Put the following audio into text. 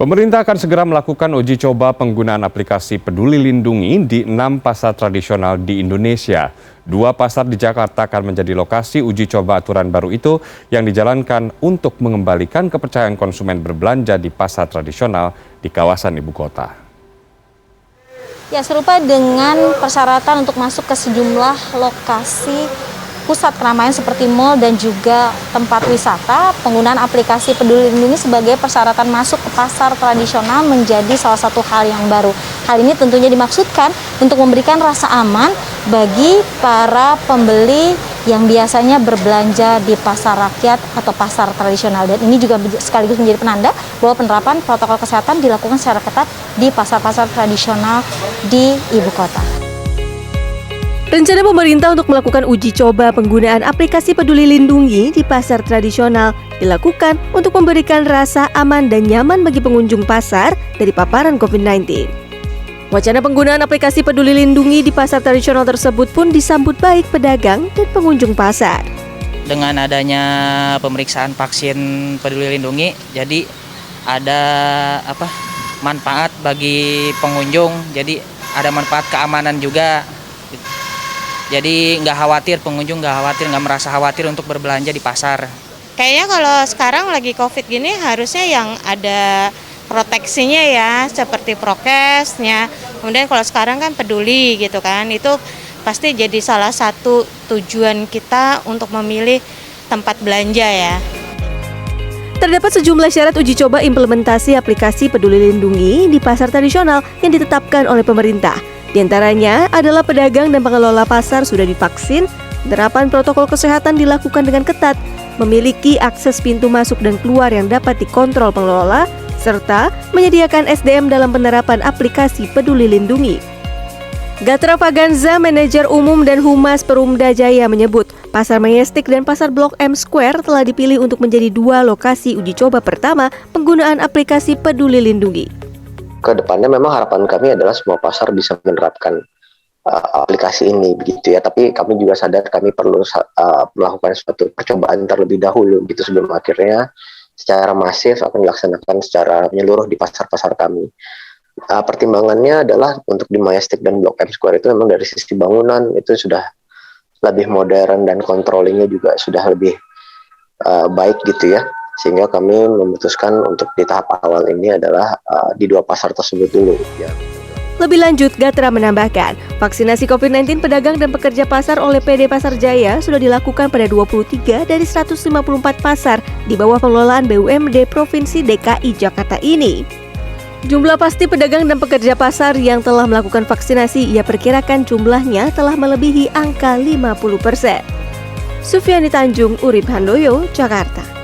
Pemerintah akan segera melakukan uji coba penggunaan aplikasi Peduli Lindungi di 6 pasar tradisional di Indonesia. 2 pasar di Jakarta akan menjadi lokasi uji coba aturan baru itu yang dijalankan untuk mengembalikan kepercayaan konsumen berbelanja di pasar tradisional di kawasan ibu kota. Ya, serupa dengan persyaratan untuk masuk ke sejumlah lokasi pusat keramaian seperti mal dan juga tempat wisata, penggunaan aplikasi Peduli Lindungi sebagai persyaratan masuk ke pasar tradisional menjadi salah satu hal yang baru. Hal ini tentunya dimaksudkan untuk memberikan rasa aman bagi para pembeli yang biasanya berbelanja di pasar rakyat atau pasar tradisional. Dan ini juga sekaligus menjadi penanda bahwa penerapan protokol kesehatan dilakukan secara ketat di pasar-pasar tradisional di ibu kota. Rencana pemerintah untuk melakukan uji coba penggunaan aplikasi Peduli Lindungi di pasar tradisional dilakukan untuk memberikan rasa aman dan nyaman bagi pengunjung pasar dari paparan COVID-19. Wacana penggunaan aplikasi Peduli Lindungi di pasar tradisional tersebut pun disambut baik pedagang dan pengunjung pasar. Dengan adanya pemeriksaan vaksin Peduli Lindungi, jadi ada manfaat bagi pengunjung, jadi ada manfaat keamanan juga. Jadi pengunjung nggak merasa khawatir untuk berbelanja di pasar. Kayaknya kalau sekarang lagi COVID gini harusnya yang ada proteksinya ya, seperti prokesnya. Kemudian kalau sekarang kan peduli gitu kan, itu pasti jadi salah satu tujuan kita untuk memilih tempat belanja ya. Terdapat sejumlah syarat uji coba implementasi aplikasi Peduli Lindungi di pasar tradisional yang ditetapkan oleh pemerintah. Di antaranya adalah pedagang dan pengelola pasar sudah divaksin, penerapan protokol kesehatan dilakukan dengan ketat, memiliki akses pintu masuk dan keluar yang dapat dikontrol pengelola, serta menyediakan SDM dalam penerapan aplikasi Peduli Lindungi. Gatra Faganza, Manajer Umum dan Humas Perumda Jaya menyebut, Pasar Majestic dan Pasar Blok M Square telah dipilih untuk menjadi 2 lokasi uji coba pertama penggunaan aplikasi Peduli Lindungi. Kedepannya memang harapan kami adalah semua pasar bisa menerapkan aplikasi ini begitu ya, tapi kami juga sadar kami perlu melakukan suatu percobaan terlebih dahulu gitu sebelum akhirnya secara masif akan dilaksanakan secara menyeluruh di pasar-pasar kami. Pertimbangannya adalah untuk di Majestic dan Blok M Square itu memang dari sisi bangunan itu sudah lebih modern dan controllingnya juga sudah lebih baik gitu ya. Sehingga kami memutuskan untuk di tahap awal ini adalah di 2 pasar tersebut dulu. Ya. Lebih lanjut, Gatra menambahkan, vaksinasi COVID-19 pedagang dan pekerja pasar oleh PD Pasar Jaya sudah dilakukan pada 23 dari 154 pasar di bawah pengelolaan BUMD Provinsi DKI Jakarta ini. Jumlah pasti pedagang dan pekerja pasar yang telah melakukan vaksinasi ia perkirakan jumlahnya telah melebihi angka 50%. Sufiani Tanjung, Urip Handoyo, Jakarta.